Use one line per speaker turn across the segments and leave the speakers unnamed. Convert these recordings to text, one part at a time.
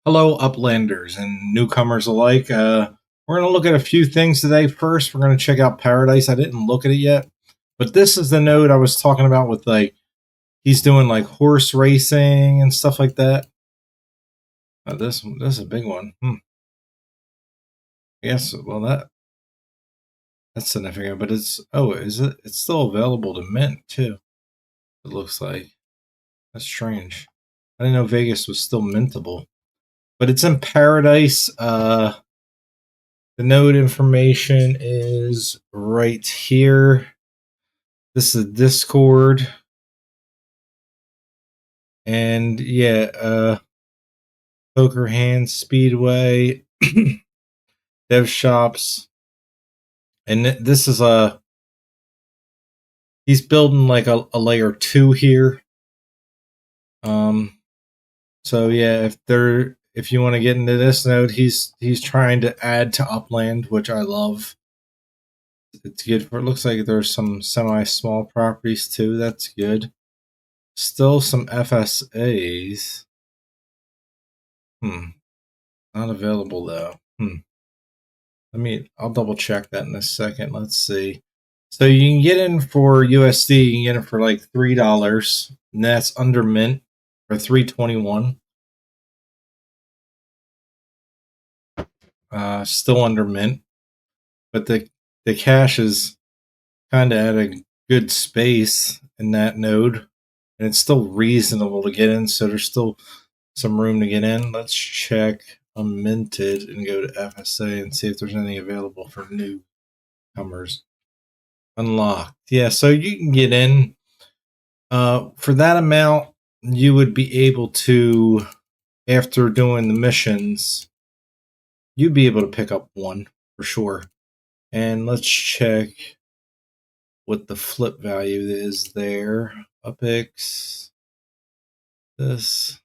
Hello, Uplanders and newcomers alike. We're going to look at a few things today. First, we're going to check out Paradise. I didn't look at it yet, but this is the node I was talking about with he's doing like horse racing and stuff like that. This is a big one. Yes, well that's significant, but is it? It's still available to mint too. It looks like that's strange. I didn't know Vegas was still mintable, but it's in Paradise. The node information is right here. This is Discord. And yeah, Poker Hands Speedway, Dev Shops. And this is he's building like a layer 2 here. So yeah, if you want to get into this node, he's trying to add to Upland, which I love. It's good for. It looks like there's some semi-small properties too. That's good. Still some FSAs. Not available though. I'll double check that in a second. Let's see. So you can get in for USD. You can get it for like $3, and that's under mint for $3.21. Still under mint, but the cash is kind of at a good space in that node, and it's still reasonable to get in. So there's still some room to get in. Let's check unminted and go to FSA and see if there's anything available for newcomers. Unlocked. Yeah, so you can get in. For that amount, you would be able to, after doing the missions, you'd be able to pick up one for sure. And let's check what the flip value is there. UpX. This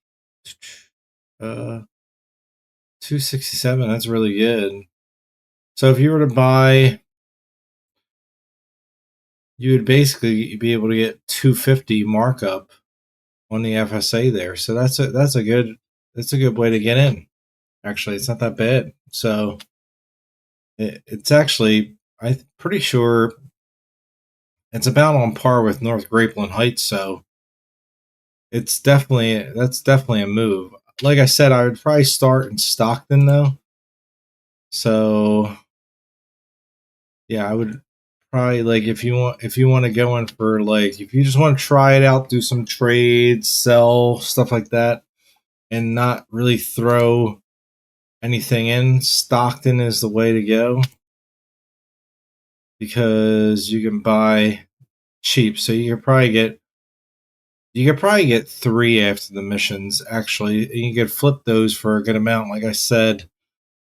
267, that's really good. So if you were to buy, you would basically be able to get 250 markup on the FSA there. So that's a good way to get in. Actually, it's not that bad. So it's actually, I'm pretty sure it's about on par with North Grapeland Heights. So that's definitely a move. Like I said, I would probably start in Stockton though. So yeah, I would probably, like, if you want to go in for, like, if you just want to try it out, do some trades, sell stuff like that, and not really throw anything in, Stockton is the way to go because you can buy cheap. So you could probably get 3 after the missions. Actually, and you could flip those for a good amount. Like I said,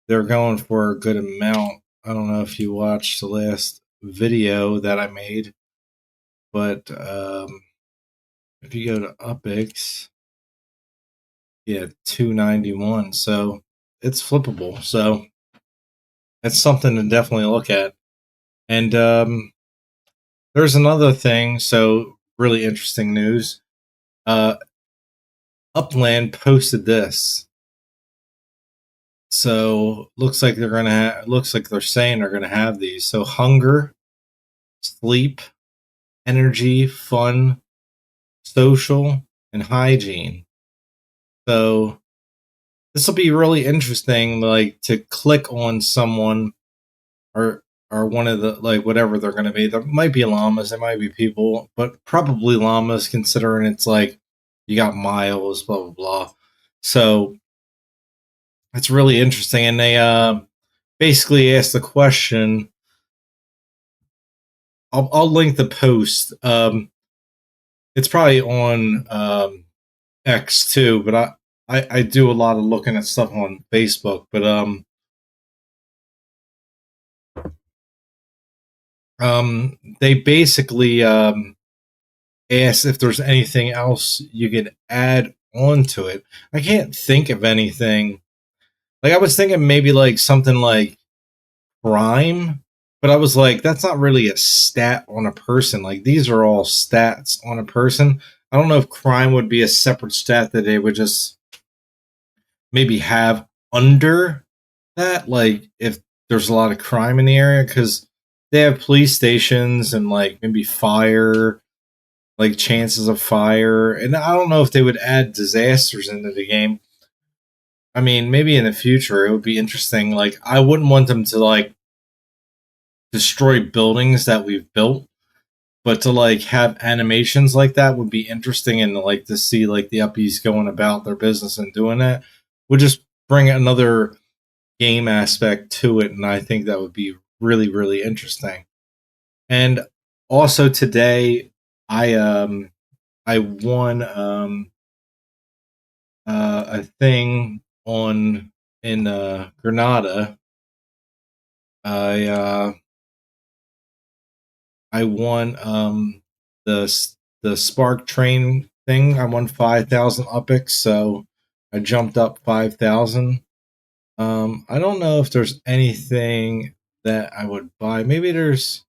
they're going for a good amount. I don't know if you watched the last video that I made, but if you go to UpX, yeah, 291. So it's flippable. So it's something to definitely look at. And there's another thing. So really interesting news. Upland posted this. So looks like they're saying they're gonna have these. So hunger, sleep, energy, fun, social, and hygiene. So this will be really interesting, like, to click on someone or one of the, like, whatever they're going to be. There might be llamas, there might be people, but probably llamas, considering it's like you got miles, blah blah blah. So it's really interesting, and they basically asked the question. I'll link the post. It's probably on X too, but I do a lot of looking at stuff on Facebook. But they basically asked if there's anything else you could add onto it. I can't think of anything. Like, I was thinking maybe like something like crime, but I was like, that's not really a stat on a person. Like, these are all stats on a person. I don't know if crime would be a separate stat that they would just maybe have under that, like if there's a lot of crime in the area, because they have police stations and like maybe fire, like chances of fire. And I don't know if they would add disasters into the game. I mean, maybe in the future it would be interesting. Like, I wouldn't want them to like destroy buildings that we've built, but to like have animations like that would be interesting, and like to see like the uppies going about their business and doing that would just bring another game aspect to it, and I think that would be really really interesting. And also today, I won a thing on in Granada. I I won the Spark Train thing. I won 5,000 upics, so I jumped up 5,000. I don't know if there's anything that I would buy. Maybe there's.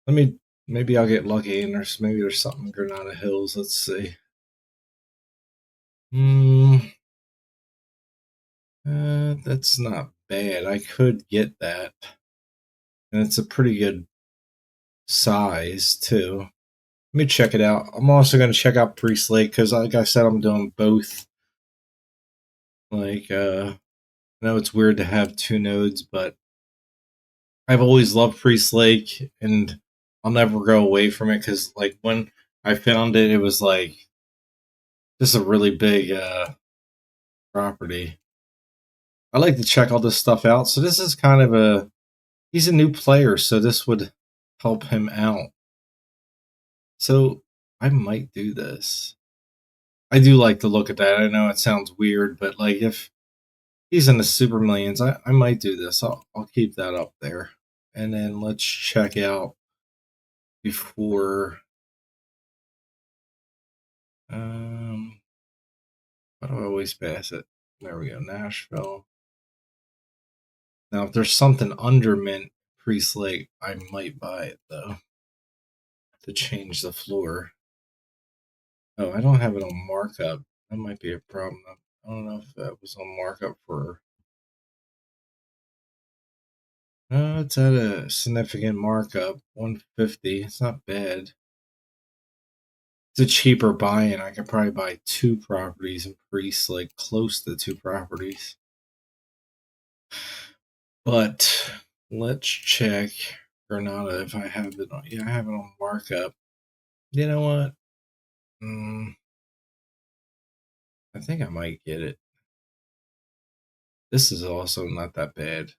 Let me. Maybe I'll get lucky and there's something in Granada Hills. Let's see. Hmm. That's not bad. I could get that, and it's a pretty good size too. Let me check it out. I'm also going to check out Priest Lake because, like I said, I'm doing both. Like, I know it's weird to have two nodes, but I've always loved Priest Lake, and I'll never go away from it because, like, when I found it, it was like just a really big property. I like to check all this stuff out. So this is kind of he's a new player, so this would help him out. So I might do this. I do like to look at that. I know it sounds weird, but like if he's in the Super Millions, I might do this. I'll keep that up there. And then let's check out before why do I always pass it? There we go, Nashville. Now if there's something under Mint Priest Lake, I might buy it though. To change the floor. Oh, I don't have it on markup. That might be a problem. I don't know if that was on markup for. It's at a significant markup, 150. It's not bad. It's a cheaper buy-in. I could probably buy two properties and Priest like close to two properties. But let's check Granada if I have it on. Yeah, I have it on markup. You know what? I think I might get it. This is also not that bad.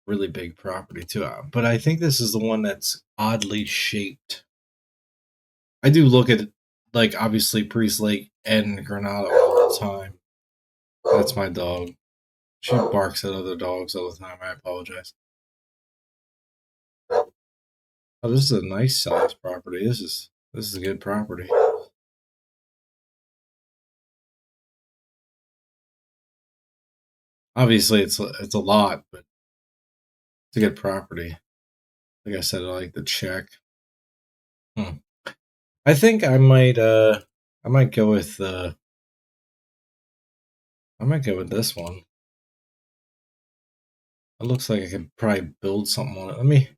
Really big property too. But I think this is the one that's oddly shaped. I do look at like obviously Priest Lake and Granada all the time. That's my dog. She barks at other dogs all the time. I apologize. Oh, this is a nice size property. This is a good property. Obviously, it's a lot, but it's a good property. Like I said, I like the check. I think I might go with this one. It looks like I could probably build something on it.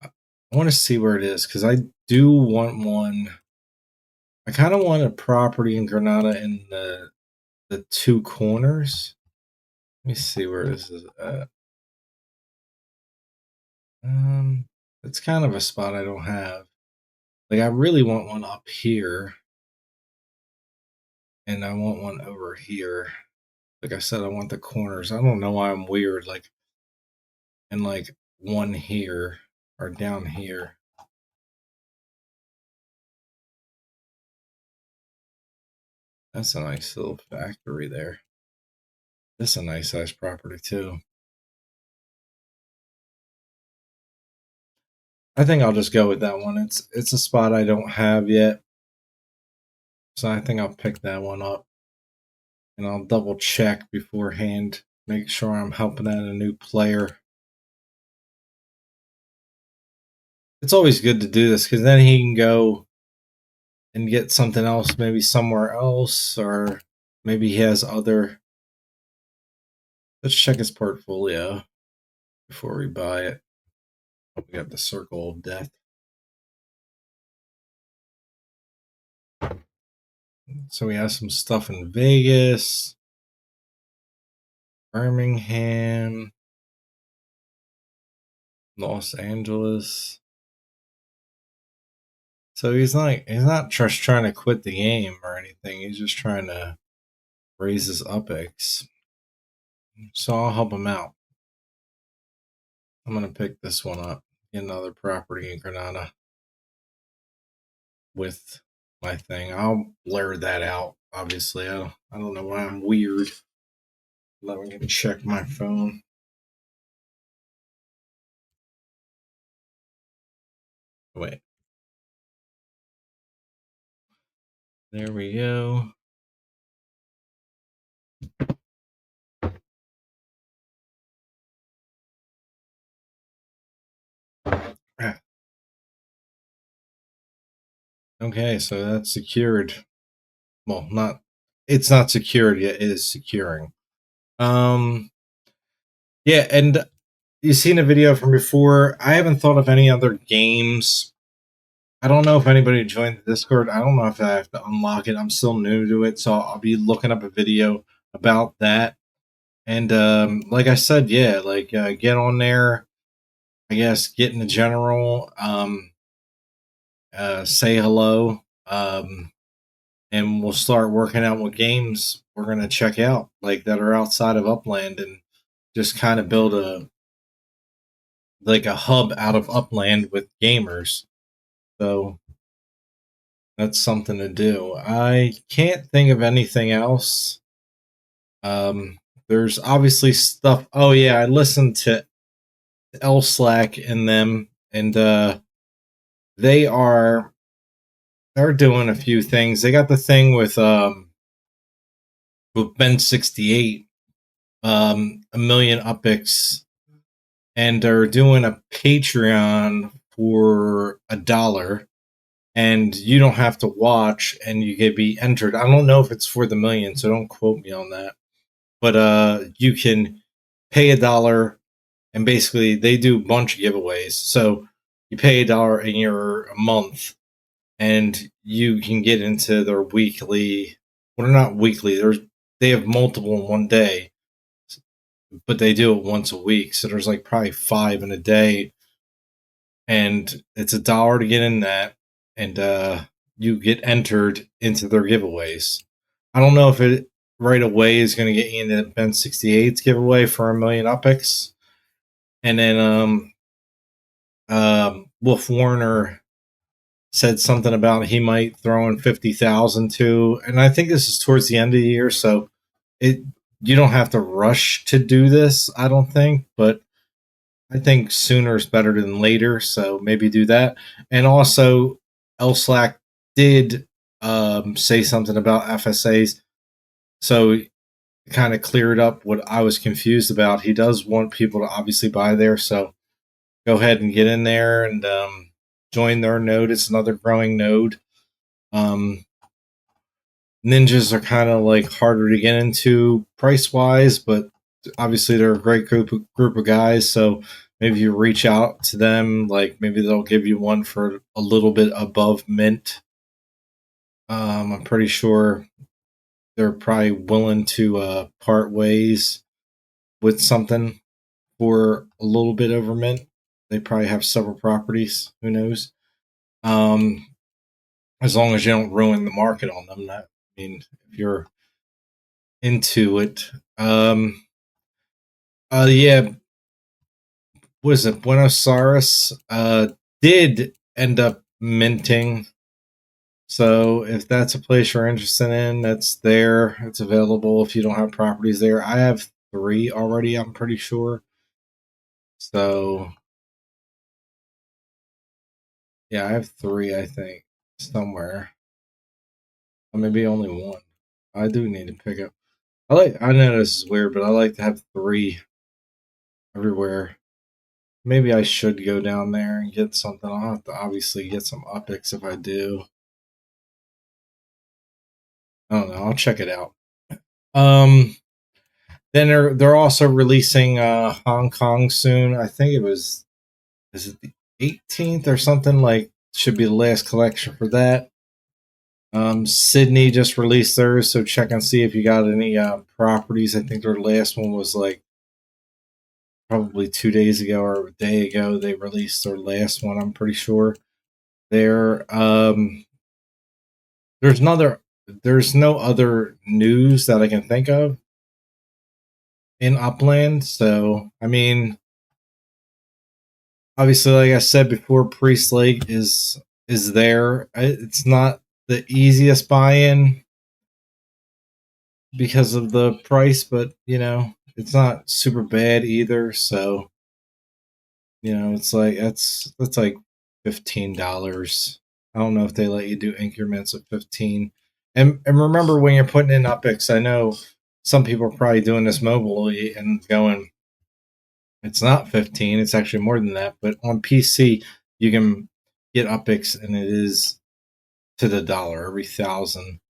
I want to see where it is because I do want one. I kind of want a property in Granada in the two corners. Let me see where this is at. It's kind of a spot I don't have. Like I really want one up here, and I want one over here. Like I said, I want the corners. I don't know why I'm weird. Like, and like one here or down here. That's a nice little factory there. This is a nice size property too. I think I'll just go with that one. It's a spot I don't have yet. So I think I'll pick that one up. And I'll double check beforehand, make sure I'm helping out a new player. It's always good to do this because then he can go and get something else, maybe somewhere else, or Maybe he has other. Let's check his portfolio before we buy it. Oh, we got the Circle of Death. So we have some stuff in Vegas, Birmingham, Los Angeles. So he's not just trying to quit the game or anything. He's just trying to raise his UPX. So I'll help him out. I'm gonna pick this one up, get another property in Granada with my thing. I'll blur that out. Obviously, I don't know why I'm weird. Let me check my phone. Wait. There we go. Okay, so that's secured. Well, it's not secured yet, it is securing. Yeah, and you've seen a video from before. I haven't thought of any other games. I don't know if anybody joined the Discord. I don't know if I have to unlock it. I'm still new to it, so I'll be looking up a video about that. And like I said, yeah, like get on there. I guess get in the general. Say hello. And we'll start working out what games we're gonna check out, like that are outside of Upland, and just kind of build a hub out of Upland with gamers. So that's something to do. I can't think of anything else. There's obviously stuff. Oh yeah, I listened to L Slack and them, and they're doing a few things. They got the thing with Ben 68, a million UPX, and they're doing a Patreon for $1, and you don't have to watch, and you can be entered. I don't know if it's for the million, so don't quote me on that. But you can pay $1, and basically they do a bunch of giveaways. So you pay $1 in your month, and you can get into their weekly. Well, they're not weekly. They have multiple in one day, but they do it once a week. So there's like probably 5 in a day, and it's $1 to get in that, and you get entered into their giveaways. I don't know if it right away is going to get you into Ben 68's giveaway for a million UPX, and then Wolf Warner said something about he might throw in 50,000 too, and I think this is towards the end of the year, so it you don't have to rush to do this. I don't think, but I think sooner is better than later, so maybe do that. And also, L Slack did say something about FSAs, so it kind of cleared up what I was confused about. He does want people to obviously buy there, so go ahead and get in there and join their node. It's another growing node. Ninjas are kind of like harder to get into price wise, but obviously they're a great group of guys. So maybe you reach out to them, like maybe they'll give you one for a little bit above mint. I'm pretty sure they're probably willing to part ways with something for a little bit over mint. They probably have several properties. Who knows? As long as you don't ruin the market on them. That I mean, if you're into it. Yeah, was it Buenos Aires? Did end up minting. So if that's a place you're interested in, that's there. It's available if you don't have properties there. I have 3 already, I'm pretty sure. So yeah, I have 3, I think, somewhere. Or maybe only 1. I do need to pick up. I know this is weird, but I like to have 3 everywhere. Maybe I should go down there and get something. I'll have to obviously get some optics if I do. I don't know. I'll check it out. Um, then they're also releasing Hong Kong soon. I think it was, is it the 18th or something, like should be the last collection for that. Sydney just released theirs, so check and see if you got any properties. I think their last one was like probably 2 days ago or a day ago. They released their last one. I'm pretty sure. There, there's another. There's no other news that I can think of in Upland. So I mean, obviously, like I said before, Priest Lake is there. It's not the easiest buy-in because of the price, but it's not super bad either. So it's like that's like $15. I don't know if they let you do increments of 15. And remember, when you're putting in UpX, I know some people are probably doing this mobilely and going, it's not 15, it's actually more than that. But on PC, you can get UpX, and it is to the dollar. Every 1,000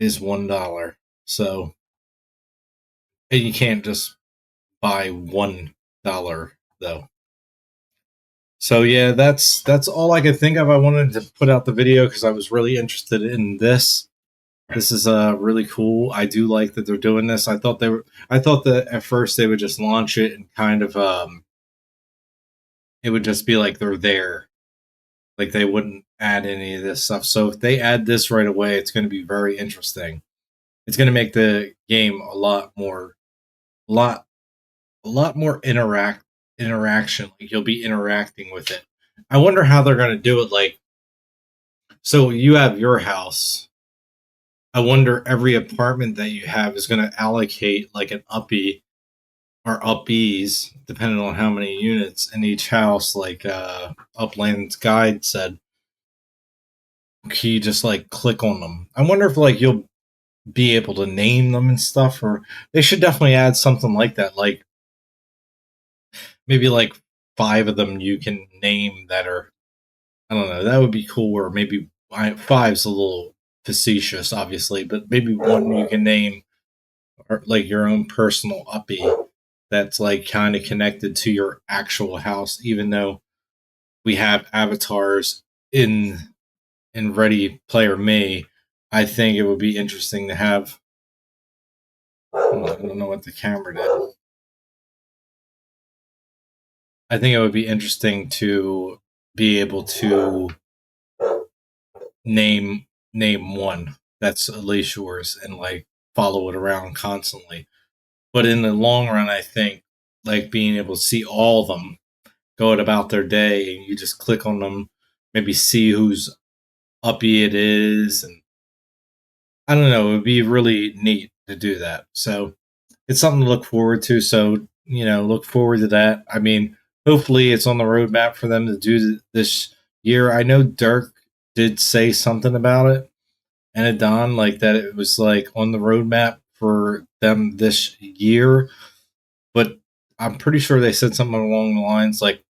is $1. So, and you can't just buy $1 though. So yeah, that's all I could think of. I wanted to put out the video because I was really interested in this. This is really cool. I do like that they're doing this. I thought that at first they would just launch it and kind of it would just be like they're there. Like they wouldn't add any of this stuff. So if they add this right away, it's going to be very interesting. It's going to make the game a lot a lot more interaction. Like you'll be interacting with it. I wonder how they're going to do it. Like, so you have your house. I wonder every apartment that you have is going to allocate like an uppie or uppies, depending on how many units in each house. Like Upland's guide said, can you just like click on them? I wonder if like you'll be able to name them and stuff, or they should definitely add something like that. Like maybe like 5 of them you can name that are, I don't know, that would be cool. Or maybe five's a little facetious, obviously, but maybe one you can name, or like your own personal uppie that's like kind of connected to your actual house, even though we have avatars in Ready Player Me. I think it would be interesting to have. I don't know what the camera did. I think it would be interesting to be able to name one that's at least yours and like follow it around constantly. But in the long run, I think like being able to see all of them going about their day, and you just click on them, maybe see whose uppy it is, and I don't know, it would be really neat to do that. So it's something to look forward to. So look forward to that. I mean, hopefully it's on the roadmap for them to do this year. I know Dirk did say something about it, and Adon, like that it was like on the roadmap for them this year, but I'm pretty sure they said something along the lines like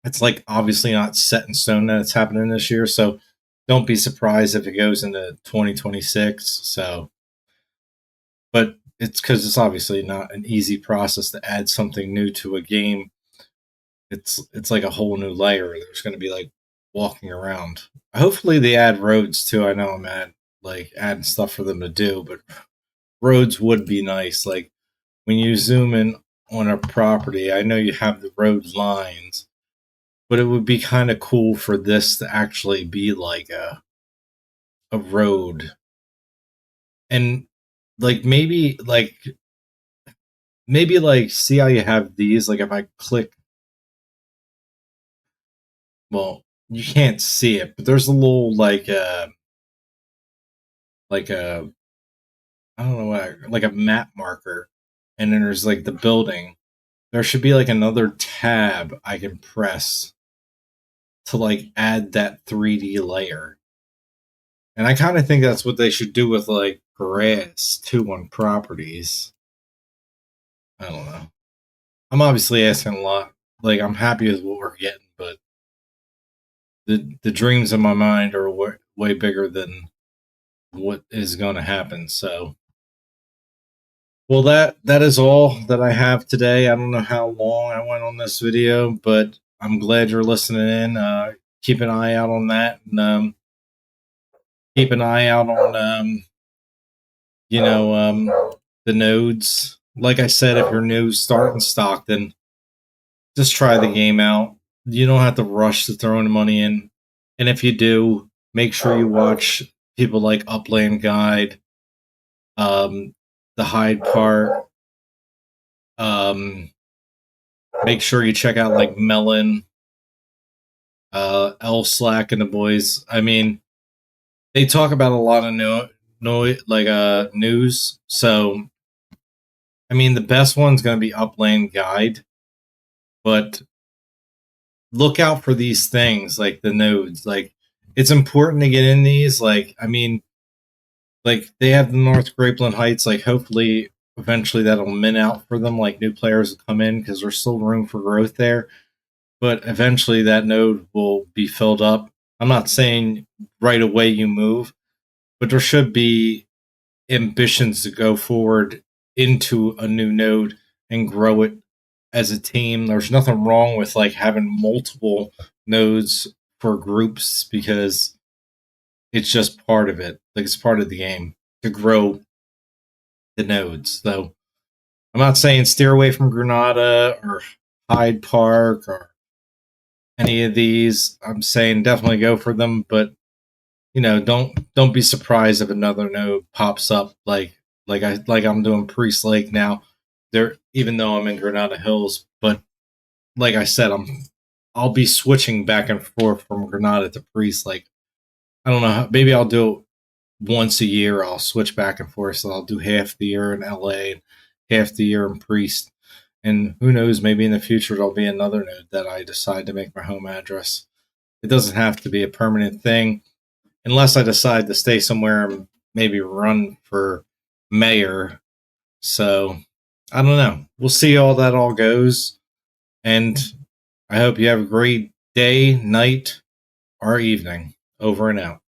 it's like obviously not set in stone that it's happening this year. So don't be surprised if it goes into 2026. So, but it's because it's obviously not an easy process to add something new to a game. It's like a whole new layer. There's going to be like walking around. Hopefully they add roads too. I know I'm adding stuff for them to do, but roads would be nice. Like when you zoom in on a property, I know you have the road lines, but it would be kind of cool for this to actually be like a road. And like maybe see how you have these, like if I click, well, you can't see it, but there's a little like a I don't know what, like a map marker, and then there's like the building. There should be like another tab I can press to like add that 3D layer. And I kind of think that's what they should do with like grass too on properties. I don't know. I'm obviously asking a lot. Like I'm happy with what we're getting, but the dreams in my mind are way bigger than what is going to happen. So Well, that is all that I have today. I don't know how long I went on this video, but I'm glad you're listening in. Keep an eye out on that, and keep an eye out on you know the nodes. Like I said, if your nodes start in stock, then just try the game out. You don't have to rush to throw any money in, and if you do, make sure you watch people like Upland Guide, um, the Hyde part. Um, Make sure you check out like Melon, L Slack, and the boys. I mean, they talk about a lot of news. So I mean, the best one's going to be Upland Guide, but look out for these things like the nodes. Like it's important to get in these. Like I mean, like they have the North Grapeland Heights. Like hopefully, eventually that'll min out for them. Like new players will come in because there's still room for growth there. But eventually that node will be filled up. I'm not saying right away you move, but there should be ambitions to go forward into a new node and grow it as a team. There's nothing wrong with like having multiple nodes for groups because it's just part of it. Like it's part of the game to grow the nodes. So I'm not saying steer away from Granada or Hyde Park or any of these. I'm saying definitely go for them, but don't be surprised if another node pops up like I'm doing Priest Lake now. There, even though I'm in Granada Hills, but like I said, I'll be switching back and forth from Granada to Priest Lake. I don't know. Maybe I'll do it once a year. I'll switch back and forth. So I'll do half the year in LA and half the year in Priest. And who knows? Maybe in the future there'll be another node that I decide to make my home address. It doesn't have to be a permanent thing unless I decide to stay somewhere and maybe run for mayor. So I don't know. We'll see how that all goes. And I hope you have a great day, night, or evening. Over and out.